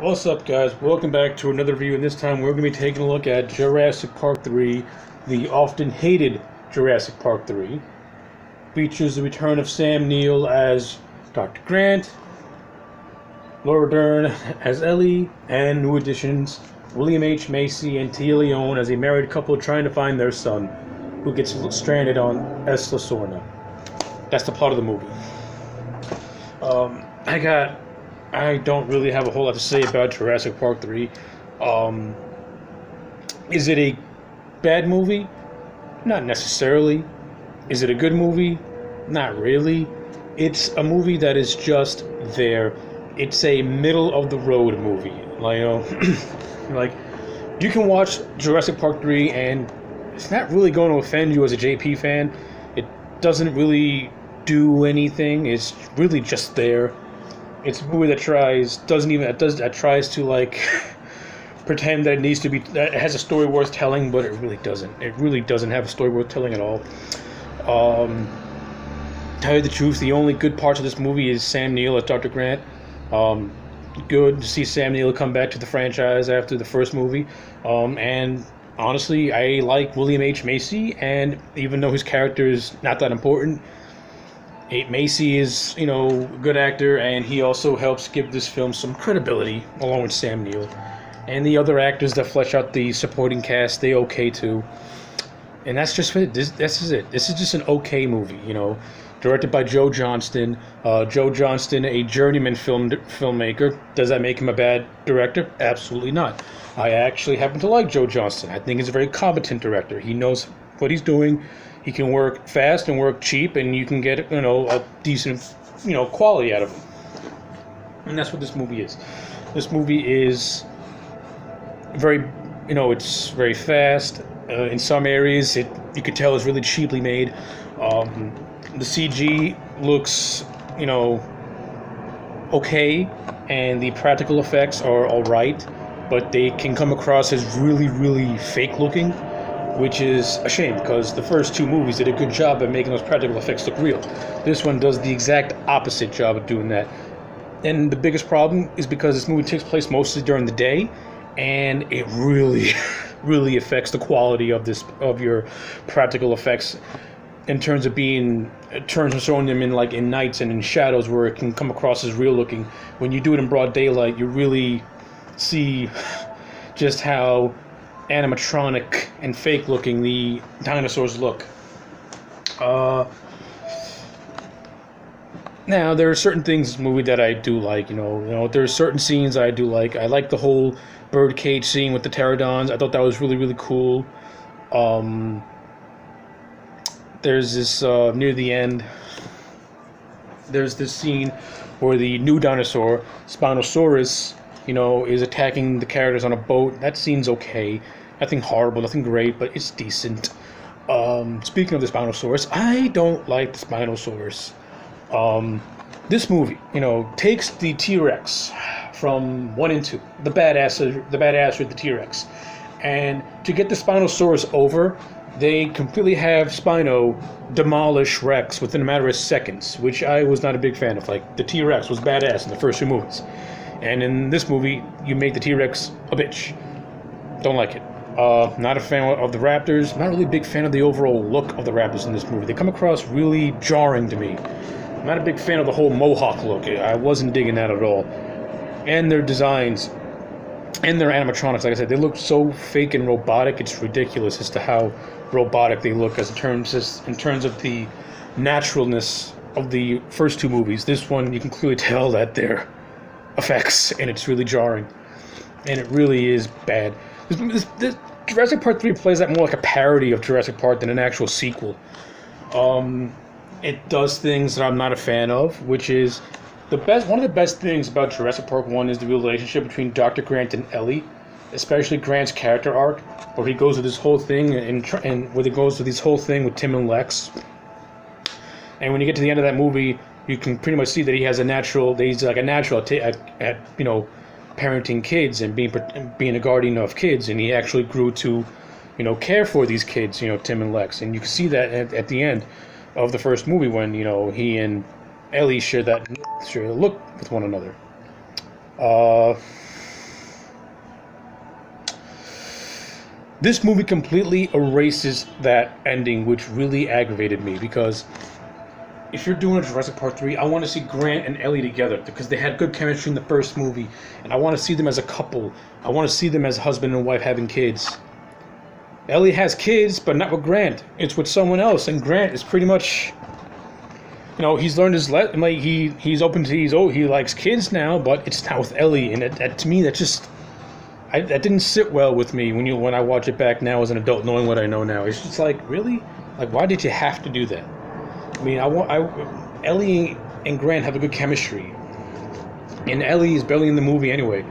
What's up, guys? Welcome back to another review, and this time we're going to be taking a look at Jurassic Park 3, the often hated Jurassic Park 3. Features the return of Sam Neill as Dr. Grant, Laura Dern as Ellie, and new additions William H. Macy and Tia Leone as a married couple trying to find their son, who gets stranded on Esla Sorna. That's the plot of the movie. I don't really have a whole lot to say about Jurassic Park 3. Is it a bad movie? Not necessarily. Is it a good movie? Not really. It's a movie that is just there. It's a middle-of-the-road movie. Like, you can watch Jurassic Park 3 and it's not really going to offend you as a JP fan. It doesn't really do anything. It's really just there. It's a movie that tries to like pretend that it has a story worth telling, but it really doesn't. It really doesn't have a story worth telling at all. Tell you the truth, the only good parts of this movie is Sam Neill as Dr. Grant. Good to see Sam Neill come back to the franchise after the first movie. And honestly, I like William H. Macy, and even though his character is not that important, Macy is, a good actor, and he also helps give this film some credibility, along with Sam Neill. And the other actors that flesh out the supporting cast, they okay too. And that's just it. This is it. This is just an okay movie, Directed by Joe Johnston. Joe Johnston, a journeyman filmmaker. Does that make him a bad director? Absolutely not. I actually happen to like Joe Johnston. I think he's a very competent director. He knows what he's doing. He can work fast and work cheap, and you can get, a decent, quality out of him. And that's what this movie is. This movie is very, it's very fast. In some areas, you could tell it's really cheaply made. The CG looks, okay, and the practical effects are all right, but they can come across as really, really fake looking, which is a shame, because the first two movies did a good job at making those practical effects look real. This one does the exact opposite job of doing that. And the biggest problem is because this movie takes place mostly during the day, and it really, really affects the quality of your practical effects in terms of showing them in nights and in shadows where it can come across as real looking. When you do it in broad daylight, you really see just how animatronic and fake looking the dinosaurs look. Now there are certain things in this movie that I do like. There are certain scenes I do like. I like the whole birdcage scene with the pterodons. I thought that was really, really cool. There's this near the end. There's this scene where the new dinosaur, Spinosaurus, is attacking the characters on a boat. That scene's okay. Nothing horrible, nothing great, but it's decent. Speaking of the Spinosaurus, I don't like the Spinosaurus. This movie, takes the T-Rex from 1 and 2, the badass with the T-Rex, and to get the Spinosaurus over, they completely have Spino demolish Rex within a matter of seconds, which I was not a big fan of. Like, the T-Rex was badass in the first two movies, and in this movie, you make the T-Rex a bitch. Don't like it. Not a fan of the Raptors. Not really a big fan of the overall look of the Raptors in this movie. They come across really jarring to me. I'm not a big fan of the whole Mohawk look. I wasn't digging that at all. And their designs and their animatronics, like I said, they look so fake and robotic. It's ridiculous as to how robotic they look in terms of the naturalness of the first two movies. This one, you can clearly tell that they're effects, and it's really jarring. And it really is bad. This Jurassic Park 3 plays that more like a parody of Jurassic Park than an actual sequel. It does things that I'm not a fan of, which is one of the best things about Jurassic Park 1 is the relationship between Dr. Grant and Ellie, especially Grant's character arc, where he goes through this whole thing with Tim and Lex. And when you get to the end of that movie, you can pretty much see that he's a natural at parenting kids and being a guardian of kids, and he actually grew to, care for these kids, Tim and Lex, and you can see that at the end of the first movie when he and Ellie share a look with one another. This movie completely erases that ending, which really aggravated me, because if you're doing a Jurassic Park 3, I want to see Grant and Ellie together because they had good chemistry in the first movie, and I want to see them as a couple. I want to see them as husband and wife having kids. Ellie has kids, but not with Grant. It's with someone else, and Grant is pretty much, he's learned his lesson. Like he's open to he likes kids now, but it's not with Ellie, and that to me that just that didn't sit well with me when I watch it back now as an adult, knowing what I know now. It's just like, really, like, why did you have to do that? I mean, Ellie and Grant have a good chemistry, and Ellie is barely in the movie anyway.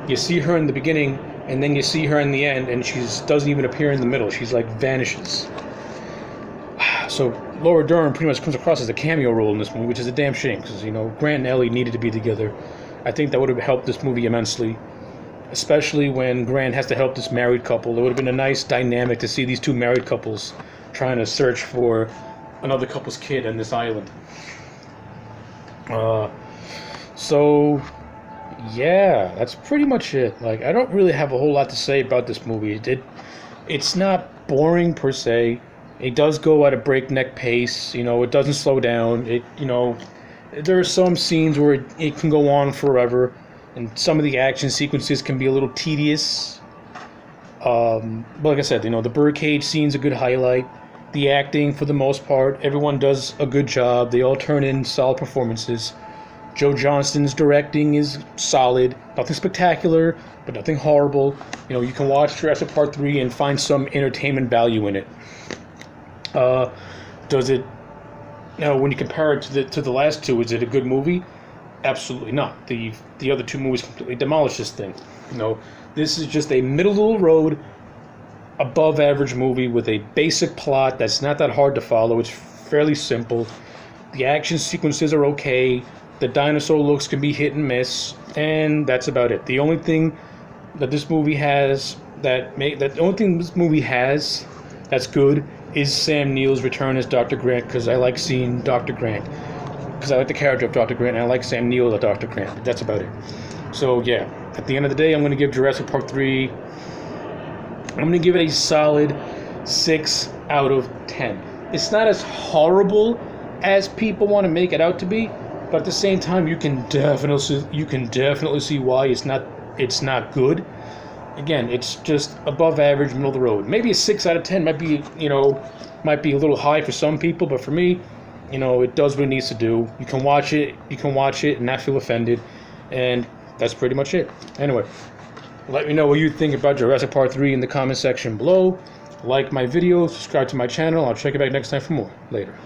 You see her in the beginning, and then you see her in the end, and she doesn't even appear in the middle. She's like vanishes. So Laura Dern pretty much comes across as a cameo role in this movie, which is a damn shame because Grant and Ellie needed to be together. I think that would have helped this movie immensely, especially when Grant has to help this married couple. It would have been a nice dynamic to see these two married couples trying to search for another couple's kid on this island. So yeah, that's pretty much it. Like, I don't really have a whole lot to say about this movie. It's not boring per se. It does go at a breakneck pace. It doesn't slow down. There are some scenes where it can go on forever, and some of the action sequences can be a little tedious. But like I said, the birdcage scene's a good highlight. The acting, for the most part, everyone does a good job. They all turn in solid performances. Joe Johnston's directing is solid. Nothing spectacular, but nothing horrible. You can watch Jurassic Park 3 and find some entertainment value in it. Does it... Now, when you compare it to the last two, is it a good movie? Absolutely not. The other two movies completely demolished this thing. This is just a middle-of-the-road, above-average movie with a basic plot that's not that hard to follow. It's fairly simple. The action sequences are okay. The dinosaur looks can be hit and miss, and that's about it. The only thing that this movie has that's good is Sam Neill's return as Dr. Grant, because I like seeing Dr. Grant. Because I like the character of Dr. Grant, and I like Sam Neill as Dr. Grant. That's about it. So yeah, at the end of the day, I'm going to give Jurassic Park 3... I'm going to give it a solid 6 out of 10. It's not as horrible as people want to make it out to be, but at the same time, you can definitely see why it's not good. Again, it's just above average, middle of the road. Maybe a 6 out of 10 might be a little high for some people, but for me, it does what it needs to do. You can watch it and not feel offended, and that's pretty much it. Anyway, let me know what you think about Jurassic Park 3 in the comment section below. Like my video, subscribe to my channel. I'll check you back next time for more. Later.